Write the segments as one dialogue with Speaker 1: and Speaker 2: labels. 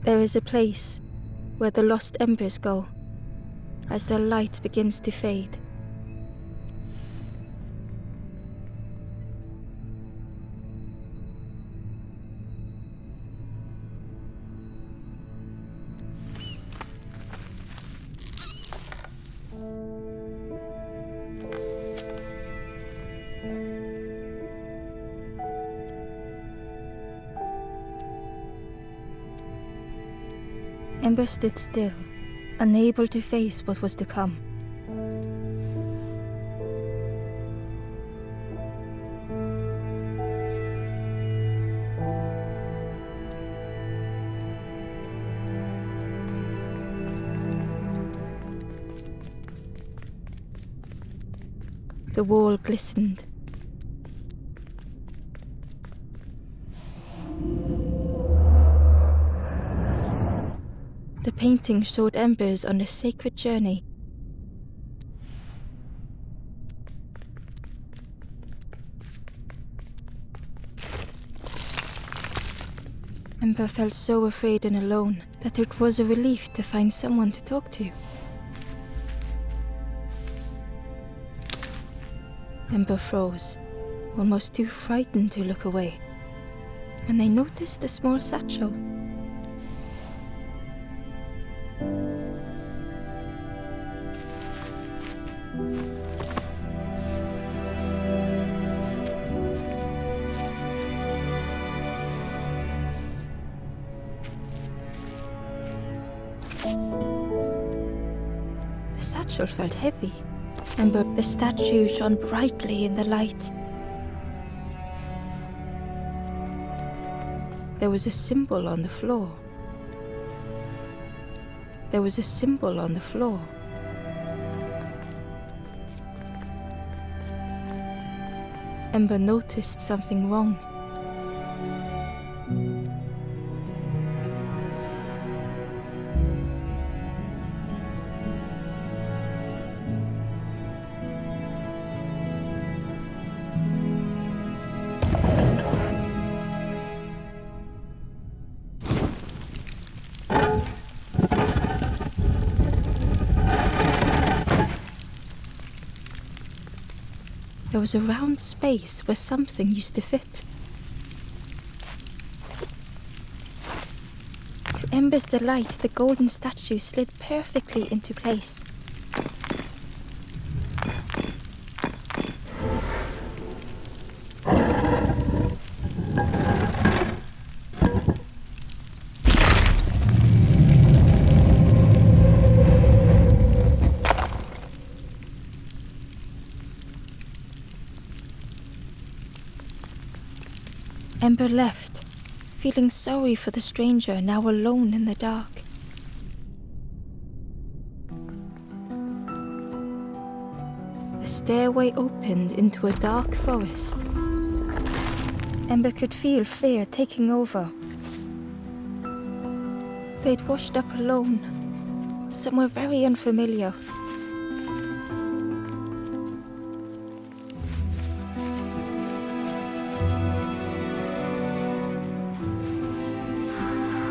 Speaker 1: There is a place where the lost embers go as their light begins to fade. Ember stood still, unable to face what was to come. The wall glistened. The painting showed embers on a sacred journey. Ember felt so afraid and alone that it was a relief to find someone to talk to. Ember froze, almost too frightened to look away, when they noticed a small satchel. The satchel felt heavy, and the statue shone brightly in the light. There was a symbol on the floor. There was a symbol on the floor. Ember noticed something wrong. There was a round space where something used to fit. To Ember's delight, the golden statue slid perfectly into place. Ember left, feeling sorry for the stranger now alone in the dark. The stairway opened into a dark forest. Ember could feel fear taking over. They'd washed up alone, somewhere very unfamiliar.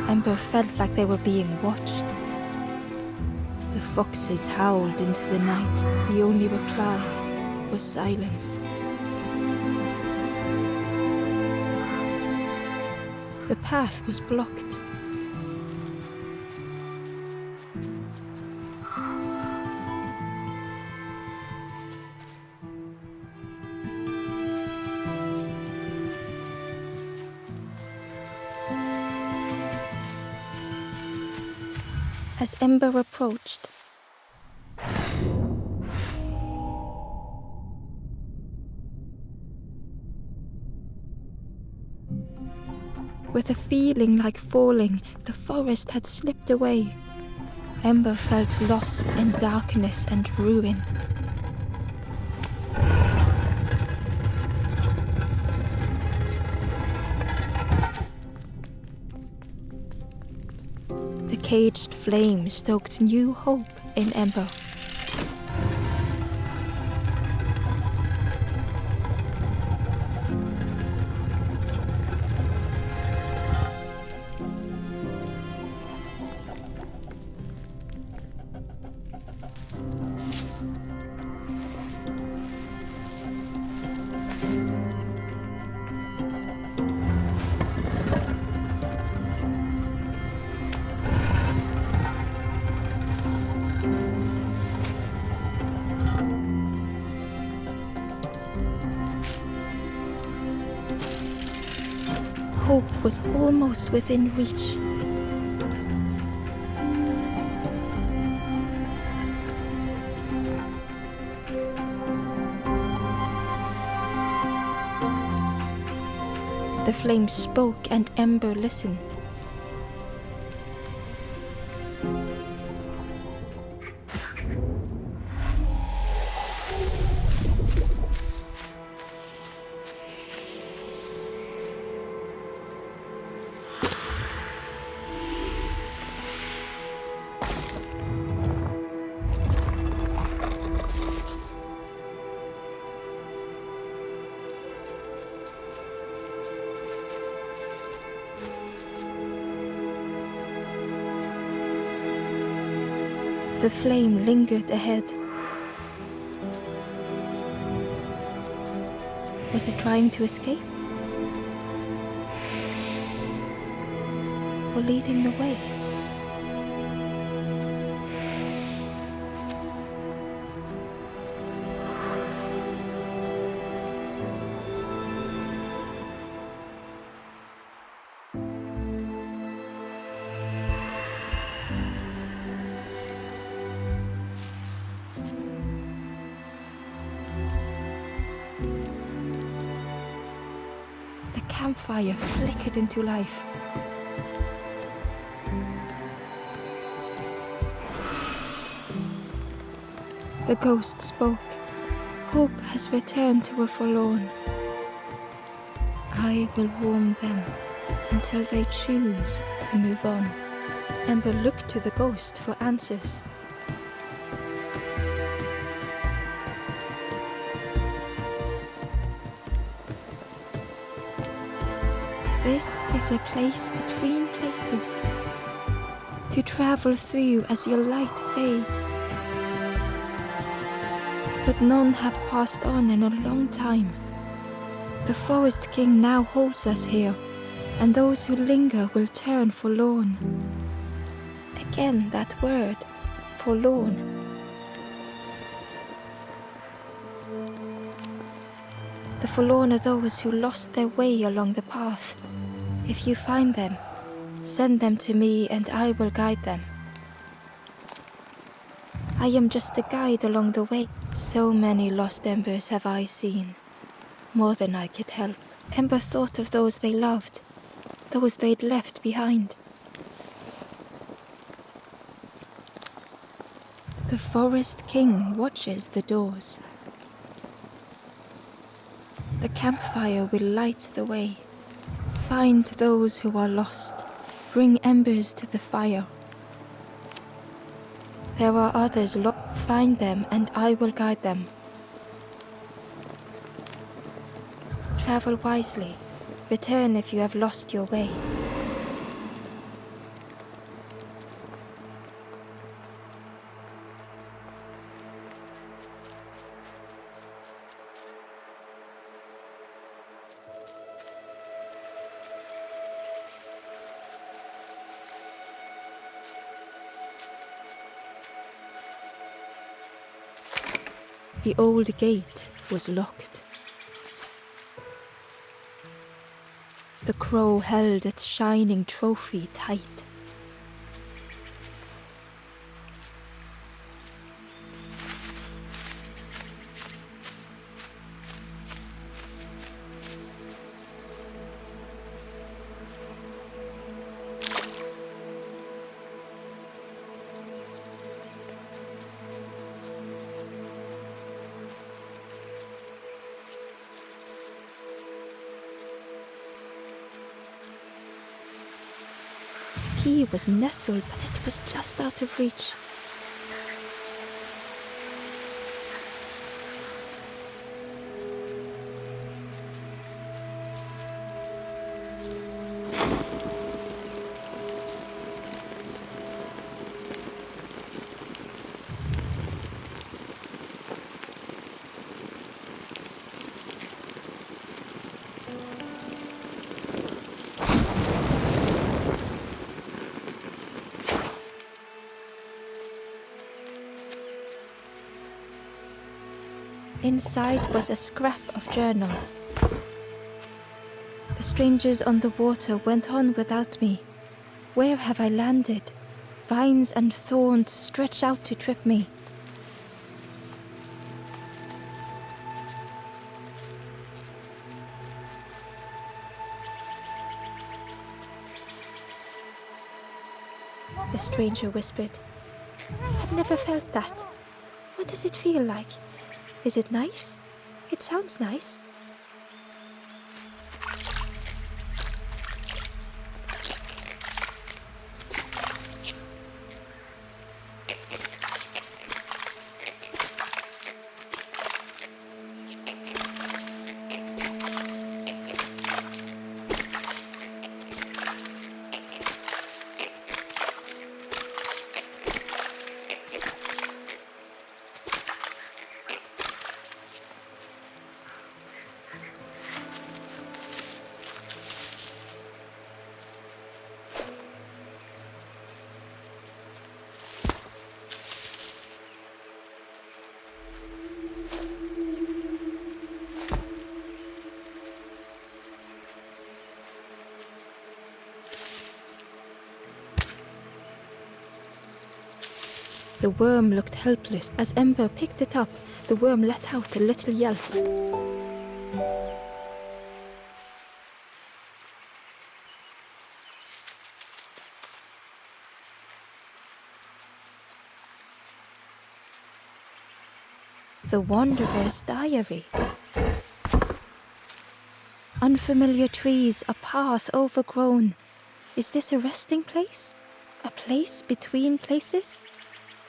Speaker 1: Ember felt like they were being watched. The foxes howled into the night. The only reply was silence. The path was blocked. As Ember approached, with a feeling like falling, the forest had slipped away. Ember felt lost in darkness and ruin. The caged flame stoked new hope in Ember. hope was almost within reach. The flame spoke and Ember listened. The flame lingered ahead. Was it trying to escape? Or leading the way? The campfire flickered into life. The ghost spoke. Hope has returned to a forlorn. I will warm them until they choose to move on. Ember looked to the ghost for answers. This is a place between places, to travel through as your light fades. But none have passed on in a long time. The Forest King now holds us here, and those who linger will turn forlorn. Again that word, forlorn. The forlorn are those who lost their way along the path. If you find them, send them to me and I will guide them. I am just a guide along the way. So many lost embers have I seen, more than I could help. Ember thought of those they loved, those they'd left behind. The Forest King watches the doors. The campfire will light the way. Find those who are lost. Bring embers to the fire. There are others lost. Find them and I will guide them. Travel wisely. Return if you have lost your way. The old gate was locked. The crow held its shining trophy tight. Key was nestled, but it was just out of reach. Inside was a scrap of journal. The strangers on the water went on without me. Where have I landed? Vines and thorns stretch out to trip me. The stranger whispered. I've never felt that. What does it feel like? Is it nice? It sounds nice. The worm looked helpless. As Ember picked it up, the worm let out a little yelp. The Wanderer's Diary. Unfamiliar trees, a path overgrown. Is this a resting place? A place between places?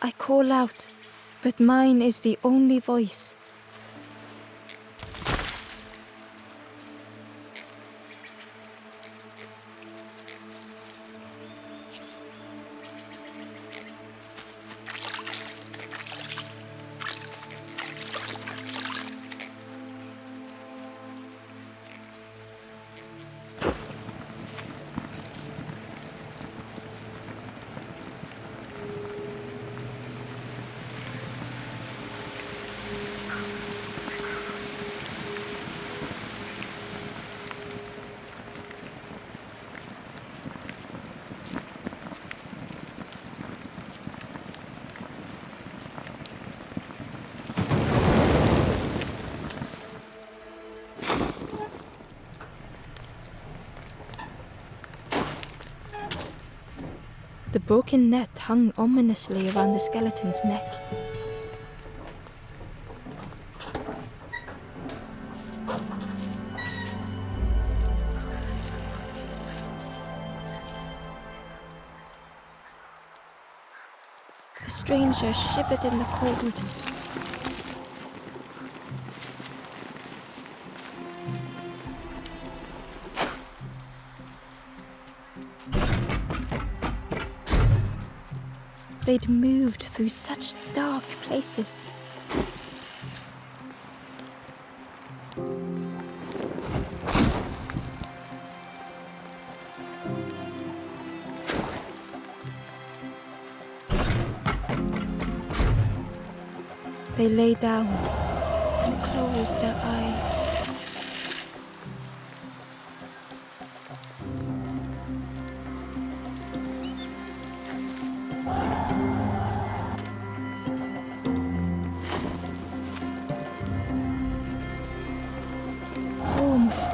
Speaker 1: I call out, but mine is the only voice. The broken net hung ominously around the skeleton's neck. The stranger shivered in the cold. They'd moved through such dark places. They lay down and closed their eyes.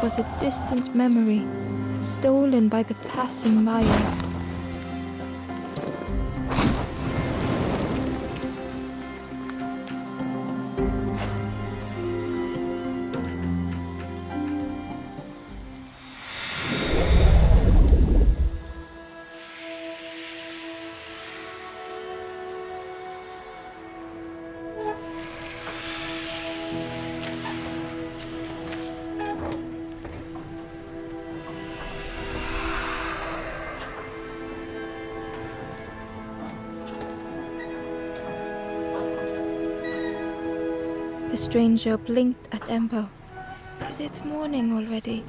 Speaker 1: Was a distant memory, stolen by the passing miles. The stranger blinked at Ember. Is it morning already?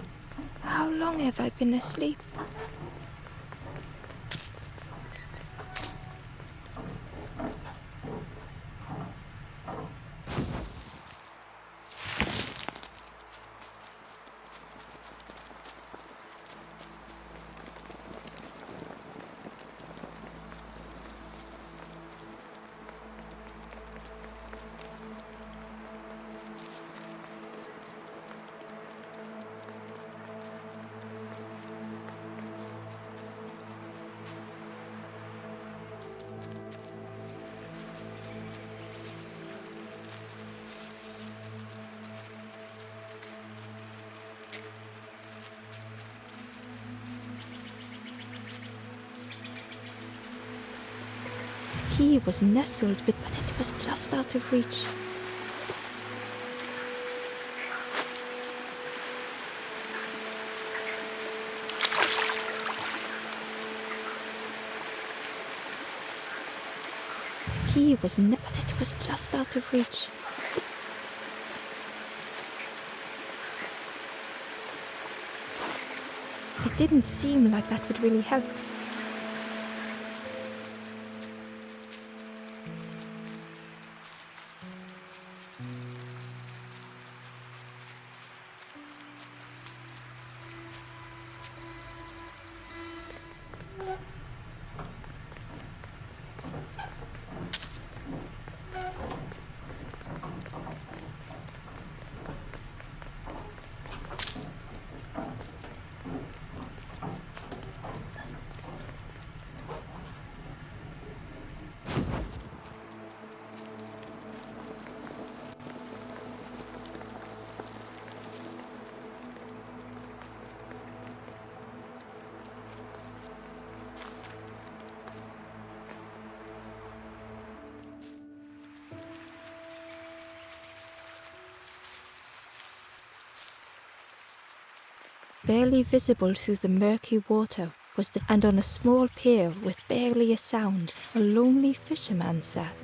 Speaker 1: How long have I been asleep? key was nestled, but it was just out of reach. But it was just out of reach. It didn't seem like that would really help. Barely visible through the murky water and on a small pier with barely a sound, a lonely fisherman sat.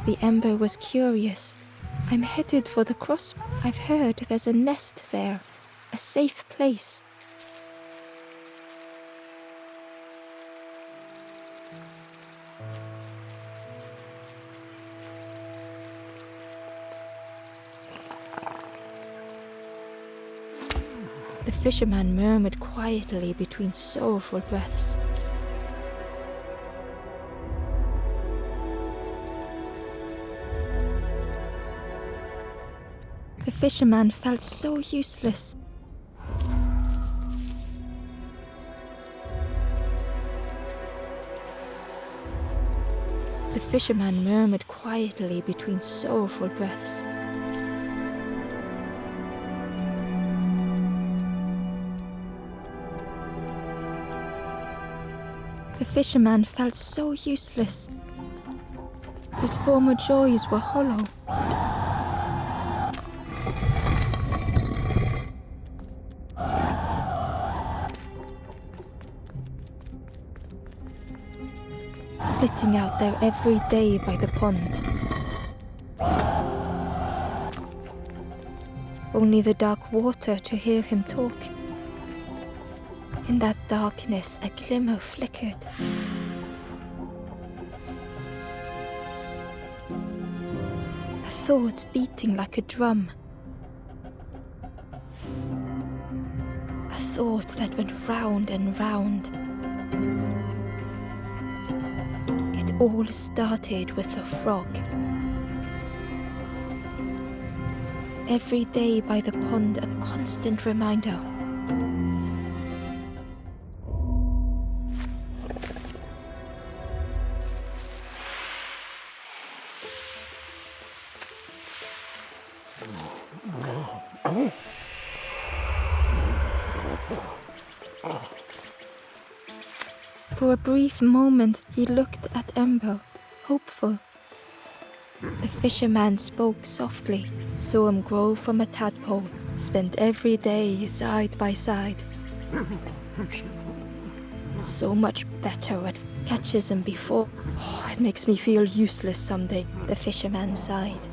Speaker 1: The ember was curious. I'm headed for the cross. I've heard there's a nest there, a safe place. The fisherman murmured quietly between sorrowful breaths. The fisherman felt so useless. The fisherman murmured quietly between sorrowful breaths. The fisherman felt so useless. His former joys were hollow. Sitting out there every day by the pond. Only the dark water to hear him talk. In that darkness, a glimmer flickered. thought beating like a drum. A thought that went round and round. It all started with a frog. Every day by the pond, a constant reminder. For a brief moment, he looked at Ember, hopeful. The fisherman spoke softly, saw him grow from a tadpole, spent every day side by side. So much better at catches than before. Oh, it makes me feel useless someday, the fisherman sighed.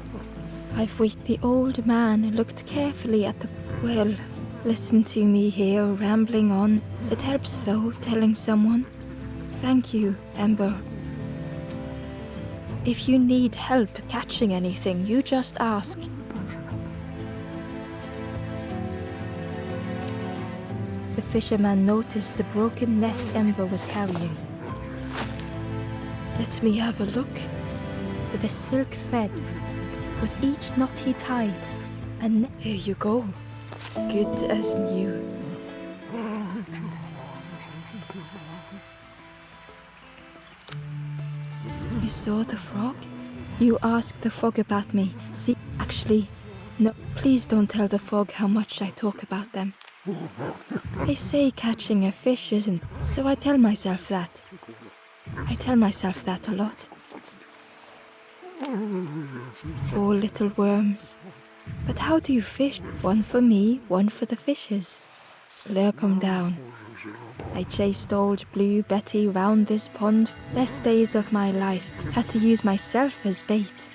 Speaker 1: I've waited. The old man looked carefully at the... Well, listen to me here, rambling on. It helps though, telling someone. Thank you, Ember. If you need help catching anything, you just ask. The fisherman noticed the broken net Ember was carrying. Let me have a look. With a silk thread, with each knot he tied, and here you go. Good as new. You saw the frog? You asked the frog about me. See, actually, no, please don't tell the frog how much I talk about them. They say catching a fish isn't, so I tell myself that. I tell myself that a lot. Poor little worms. But how do you fish? One for me, one for the fishes. Slurp 'em down. I chased old Blue Betty round this pond. Best days of my life. Had to use myself as bait.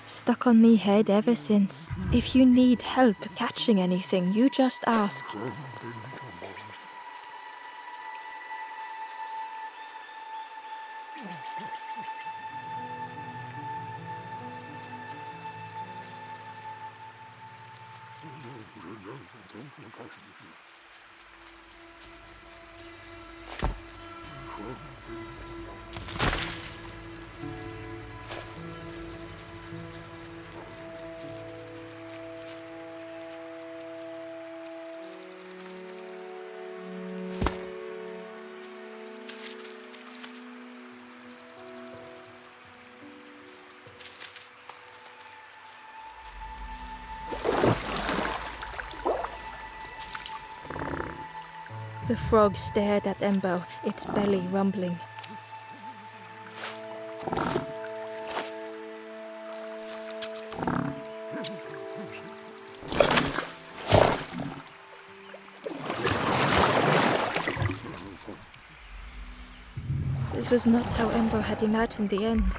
Speaker 1: Stuck on me head ever since. If you need help catching anything, you just ask. The frog stared at Ember, its belly rumbling. This was not how Ember had imagined the end.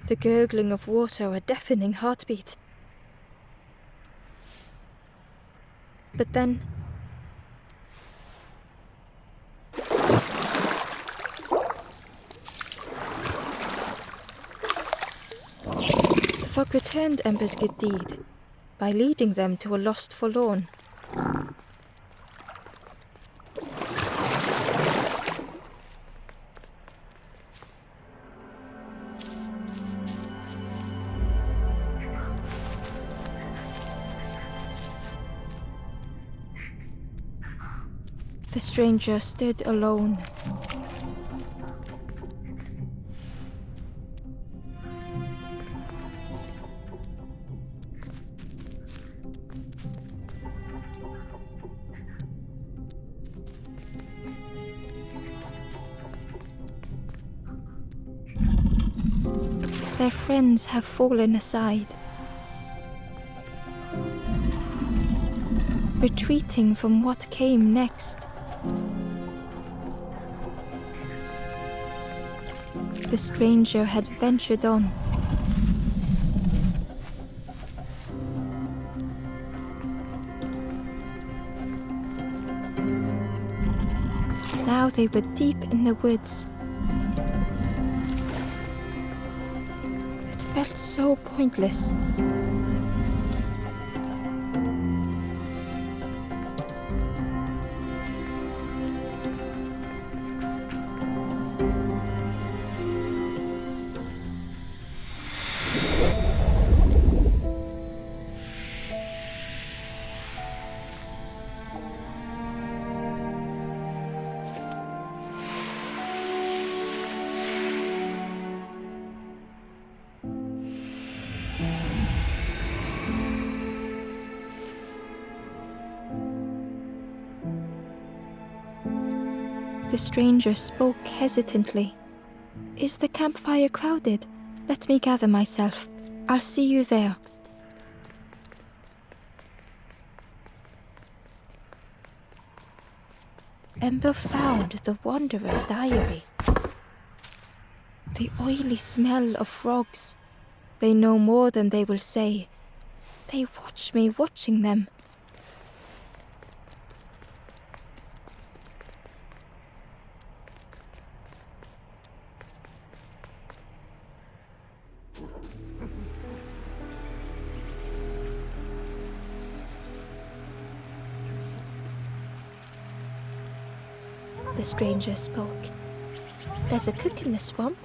Speaker 1: The gurgling of water, a deafening heartbeat. But then... the frog returned Ember's good deed by leading them to a lost forlorn. The stranger stood alone. Their friends have fallen aside, retreating from what came next. The stranger had ventured on. they were deep in the woods. It felt so pointless. The stranger spoke hesitantly. "Is the campfire crowded? Let me gather myself. I'll see you there." Ember found the wanderer's diary. The oily smell of frogs. They know more than they will say. They watch me watching them. The stranger spoke. "There's a cook in the swamp.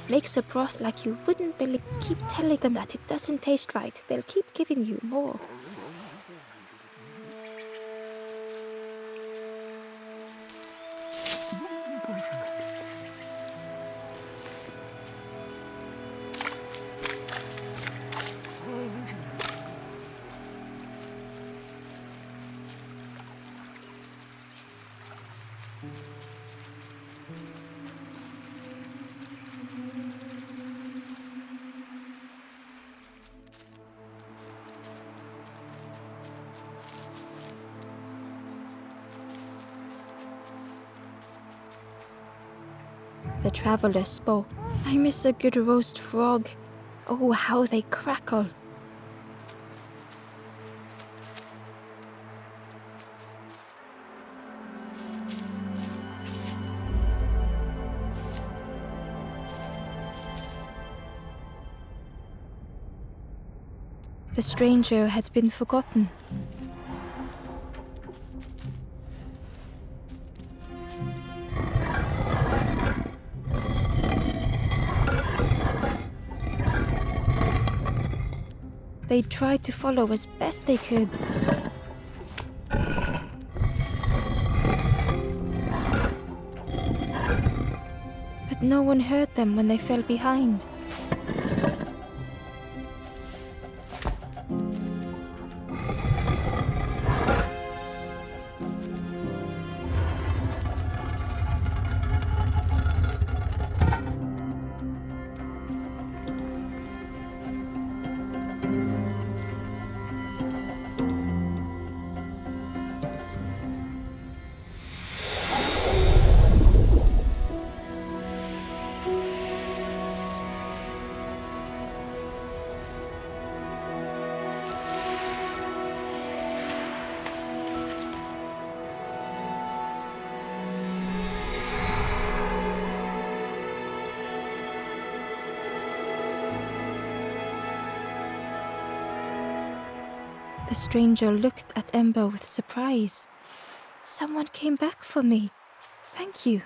Speaker 1: Makes a broth like you wouldn't believe. Keep telling them that it doesn't taste right. They'll keep giving you more." The traveler spoke. "I miss a good roast frog. Oh, how they crackle." The stranger had been forgotten. They tried to follow as best they could. But no one heard them when they fell behind. The stranger looked at Ember with surprise. "Someone came back for me. Thank you."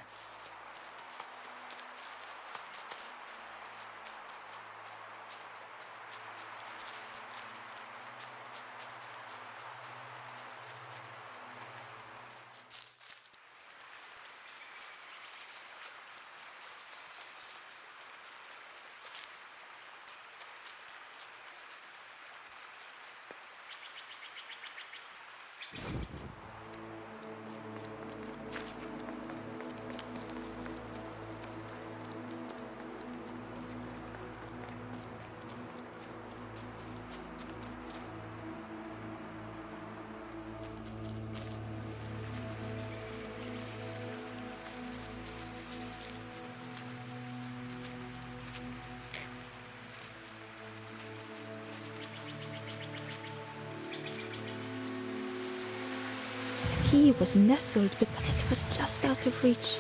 Speaker 1: key was nestled, but it was just out of reach.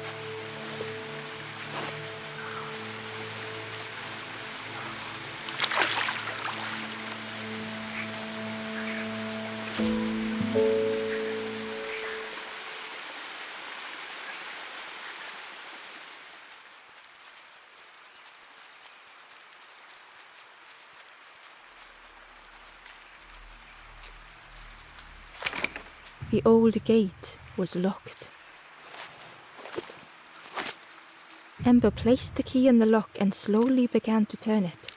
Speaker 1: The old gate was locked. Ember placed the key in the lock and slowly began to turn it.